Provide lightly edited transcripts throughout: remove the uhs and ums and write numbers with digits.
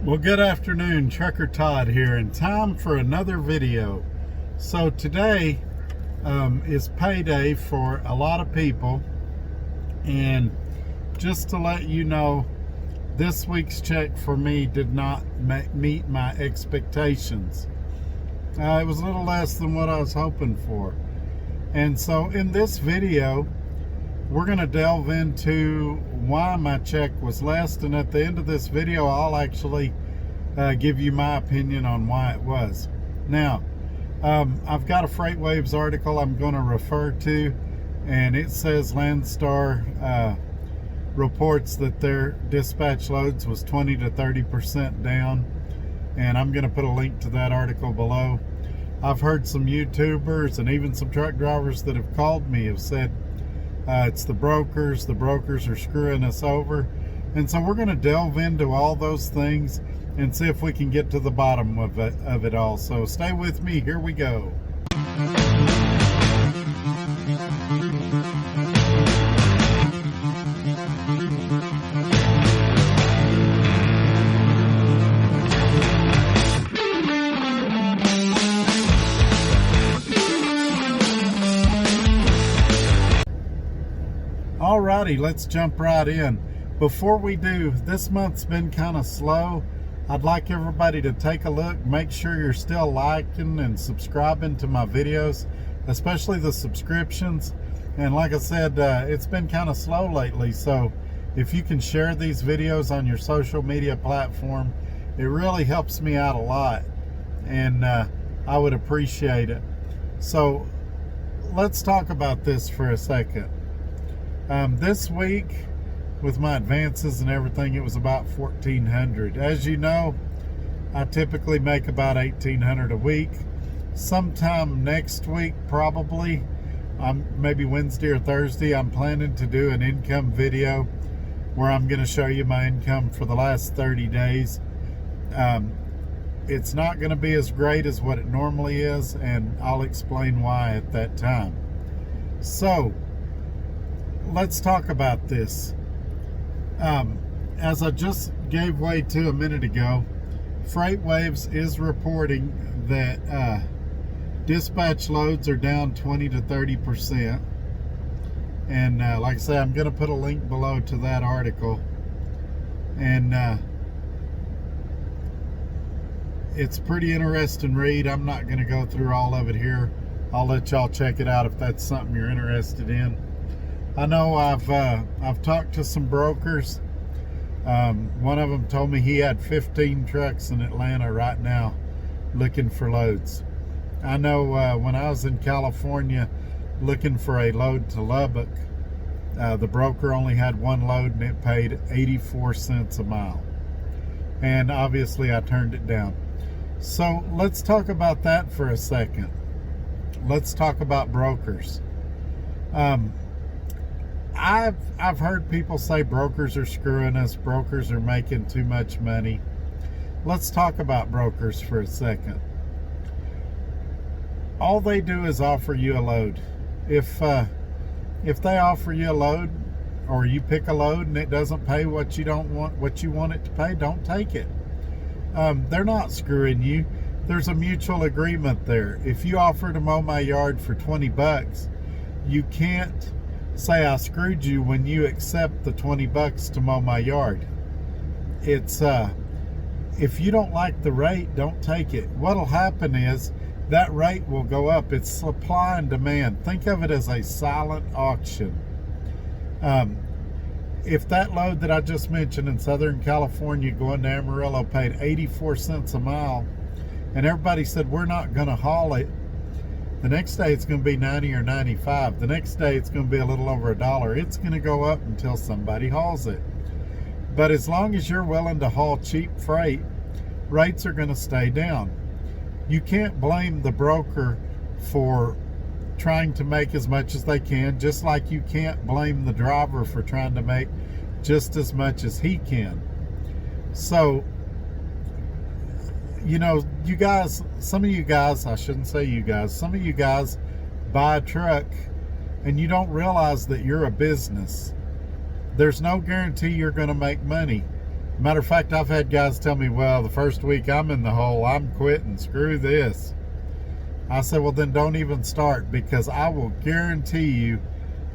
Well, good afternoon, Trucker Todd here, and time for another video. So today is payday for a lot of people, and just to let you know, this week's check for me did not meet my expectations. It was a little less than what I was hoping for. And so in this video, we're going to delve into why my check was less, and at the end of this video I'll actually give you my opinion on why it was. Now, I've got a Freightwaves article I'm going to refer to, and it says Landstar reports that their dispatch loads was 20 to 30% down, and I'm going to put a link to that article below. I've heard some YouTubers and even some truck drivers that have called me have said it's the brokers are screwing us over. And so we're going to delve into all those things and see if we can get to the bottom of it all. So stay with me, here we go. Alrighty, let's jump right in. Before we do, this month's been kind of slow. I'd like everybody to take a look, make sure you're still liking and subscribing to my videos, especially the subscriptions. And like I said, it's been kind of slow lately, so if you can share these videos on your social media platform, it really helps me out a lot, and I would appreciate it. So let's talk about this for a second. This week, with my advances and everything, it was about $1,400. As you know, I typically make about $1,800 a week. Sometime next week, probably, maybe Wednesday or Thursday, I'm planning to do an income video where I'm going to show you my income for the last 30 days. It's not going to be as great as what it normally is, and I'll explain why at that time. So let's talk about this. As I just gave way to a minute ago, Freightwaves is reporting that dispatch loads are down 20 to 30%. And like I say, I'm going to put a link below to that article. And it's pretty interesting read. I'm not going to go through all of it here. I'll let y'all check it out if that's something you're interested in. I know I've talked to some brokers. One of them told me he had 15 trucks in Atlanta right now looking for loads. I know when I was in California looking for a load to Lubbock, the broker only had one load and it paid 84 cents a mile. And obviously I turned it down. So let's talk about that for a second. Let's talk about brokers. I've heard people say brokers are screwing us, brokers are making too much money. Let's talk about brokers for a second. All they do is offer you a load. If they offer you a load, or you pick a load and it doesn't pay what you want it to pay, don't take it. They're not screwing you. There's a mutual agreement there. If you offer to mow my yard for 20 bucks, you can't say I screwed you when you accept the 20 bucks to mow my yard. It's if you don't like the rate, don't take it. What'll happen is that rate will go up. It's supply and demand. Think of it as a silent auction. If that load that I just mentioned in Southern California going to Amarillo paid 84 cents a mile, and everybody said we're not going to haul it, the next day it's going to be 90 or 95. The next day it's going to be a little over $1. It's going to go up until somebody hauls it. But as long as you're willing to haul cheap freight, rates are going to stay down. You can't blame the broker for trying to make as much as they can, just like you can't blame the driver for trying to make just as much as he can. So, you know, you guys, some of you guys, I shouldn't say you guys, some of you guys buy a truck and you don't realize that you're a business. There's no guarantee you're going to make money. Matter of fact, I've had guys tell me, well, the first week I'm in the hole, I'm quitting, screw this. I said, well, then don't even start, because I will guarantee you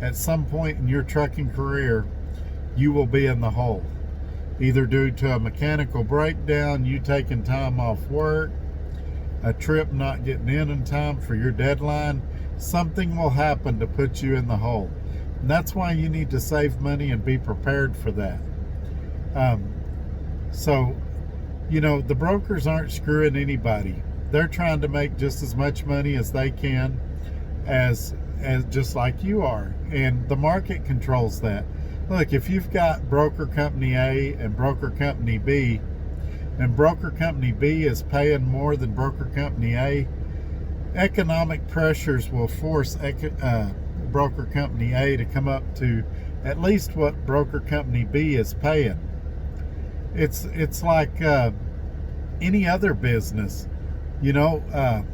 at some point in your trucking career, you will be in the hole. Either due to a mechanical breakdown, you taking time off work, a trip not getting in time for your deadline. Something will happen to put you in the hole. And that's why you need to save money and be prepared for that. So, you know, the brokers aren't screwing anybody. They're trying to make just as much money as they can, as just like you are. And the market controls that. Look, if you've got broker company A and broker company B, and broker company B is paying more than broker company A, economic pressures will force broker company A to come up to at least what broker company B is paying. It's like any other business. You know,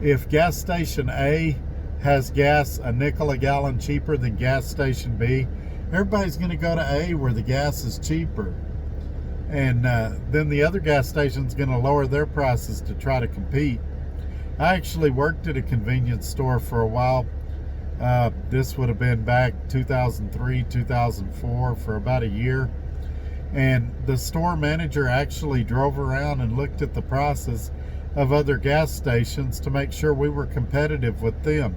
if gas station A has gas a nickel a gallon cheaper than gas station B, everybody's going to go to A where the gas is cheaper. And then the other gas station's going to lower their prices to try to compete. I actually worked at a convenience store for a while. This would have been back 2003, 2004, for about a year. And the store manager actually drove around and looked at the prices of other gas stations to make sure we were competitive with them.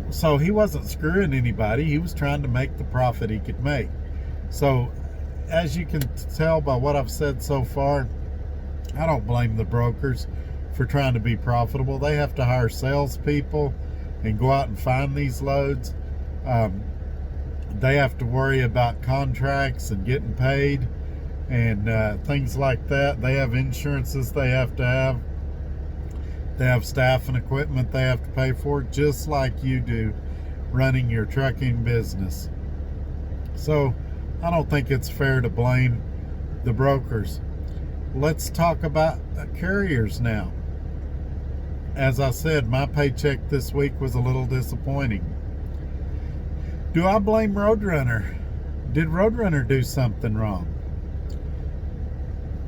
So he wasn't screwing anybody. He was trying to make the profit he could make. So as you can tell by what I've said so far, I don't blame the brokers for trying to be profitable. They have to hire salespeople and go out and find these loads. They have to worry about contracts and getting paid and things like that. They have insurances they have to have. They have staff and equipment they have to pay for, just like you do running your trucking business. So I don't think it's fair to blame the brokers. Let's talk about carriers now. As I said, my paycheck this week was a little disappointing. Do I blame Roadrunner? Did Roadrunner do something wrong?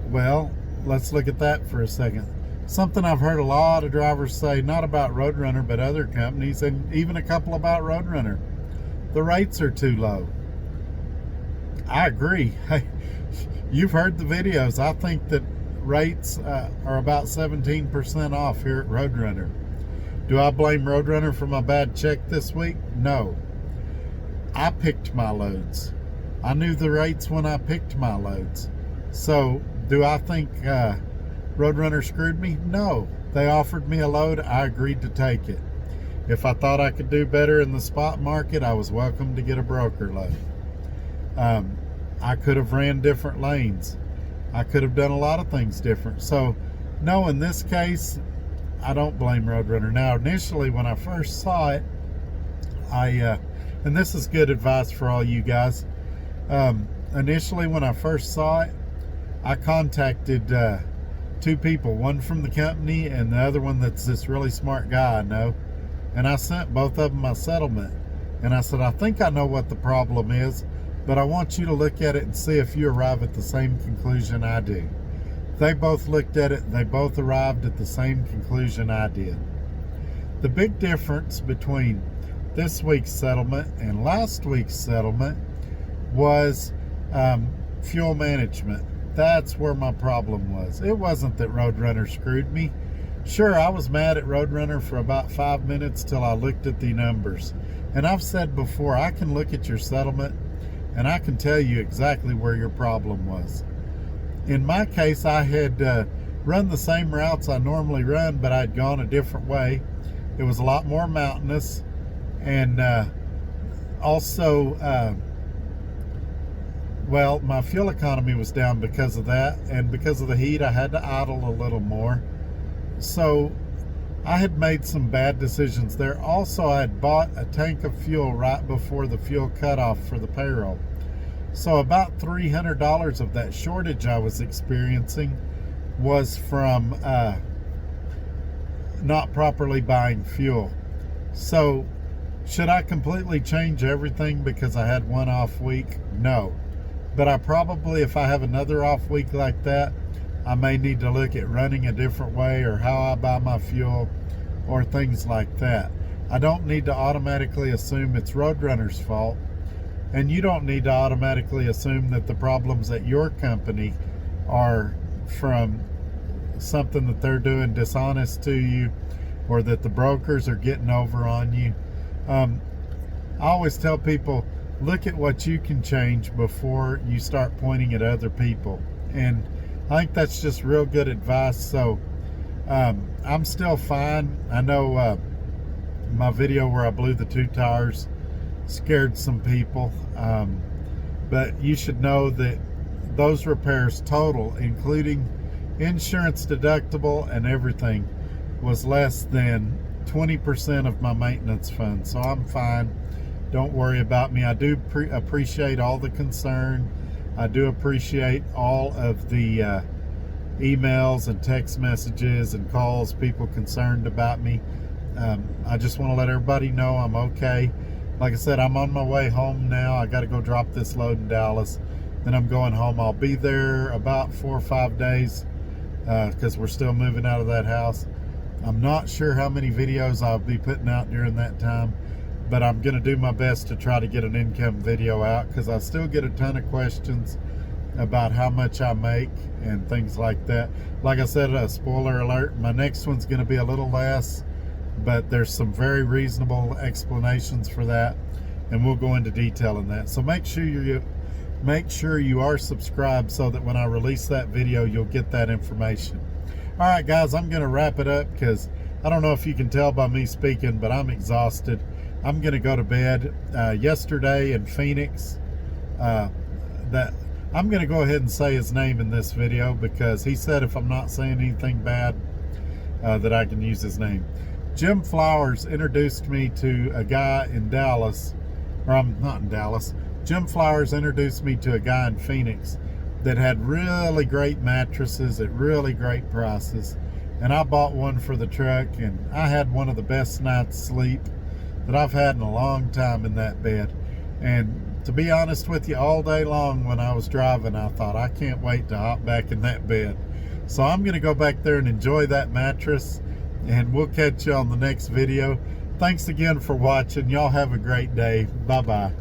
Well, let's look at that for a second. Something I've heard a lot of drivers say, not about Roadrunner, but other companies, and even a couple about Roadrunner. The rates are too low. I agree. Hey, you've heard the videos. I think that rates are about 17% off here at Roadrunner. Do I blame Roadrunner for my bad check this week? No. I picked my loads. I knew the rates when I picked my loads. So do I think Roadrunner screwed me? No. They offered me a load. I agreed to take it. If I thought I could do better in the spot market, I was welcome to get a broker load. I could have ran different lanes. I could have done a lot of things different. So no, in this case, I don't blame Roadrunner. Now, initially when I first saw it, and this is good advice for all you guys. Initially when I first saw it, I contacted two people, one from the company and the other one that's this really smart guy I know. And I sent both of them my settlement. And I said, I think I know what the problem is, but I want you to look at it and see if you arrive at the same conclusion I do. They both looked at it and they both arrived at the same conclusion I did. The big difference between this week's settlement and last week's settlement was fuel management. That's where my problem was. It wasn't that Roadrunner screwed me. Sure, I was mad at Roadrunner for about 5 minutes till I looked at the numbers. And I've said before, I can look at your settlement and I can tell you exactly where your problem was. In my case, I had run the same routes I normally run, but I'd gone a different way. It was a lot more mountainous, and also, well, my fuel economy was down because of that, and because of the heat, I had to idle a little more. So I had made some bad decisions there. Also, I had bought a tank of fuel right before the fuel cutoff for the payroll. So about $300 of that shortage I was experiencing was from not properly buying fuel. So should I completely change everything because I had one off week? No. But I probably, if I have another off week like that, I may need to look at running a different way, or how I buy my fuel, or things like that. I don't need to automatically assume it's Roadrunner's fault, and you don't need to automatically assume that the problems at your company are from something that they're doing dishonest to you, or that the brokers are getting over on you. I always tell people, look at what you can change before you start pointing at other people. And I think that's just real good advice. So I'm still fine. I know my video where I blew the 2 tires scared some people, but you should know that those repairs total, including insurance deductible and everything, was less than 20% of my maintenance fund. So I'm fine. Don't worry about me. I do appreciate all the concern. I do appreciate all of the emails and text messages and calls, people concerned about me. I just want to let everybody know I'm okay. Like I said, I'm on my way home now. I got to go drop this load in Dallas. Then I'm going home. I'll be there about 4 or 5 days because we're still moving out of that house. I'm not sure how many videos I'll be putting out during that time, but I'm going to do my best to try to get an income video out, because I still get a ton of questions about how much I make and things like that. Like I said, a spoiler alert, my next one's going to be a little less, but there's some very reasonable explanations for that, and we'll go into detail in that. So make sure you are subscribed, so that when I release that video, you'll get that information. All right, guys, I'm going to wrap it up, because I don't know if you can tell by me speaking, but I'm exhausted. I'm going to go to bed. Yesterday in Phoenix, that I'm going to go ahead and say his name in this video, because he said if I'm not saying anything bad, that I can use his name. Jim Flowers introduced me to a guy in Dallas, or I'm not in Dallas. Jim Flowers introduced me to a guy in Phoenix that had really great mattresses at really great prices. And I bought one for the truck, and I had one of the best night's sleep that I've had in a long time in that bed. And to be honest with you, all day long when I was driving, I thought, I can't wait to hop back in that bed. So I'm going to go back there and enjoy that mattress, and we'll catch you on the next video. Thanks again for watching. Y'all have a great day. Bye-bye.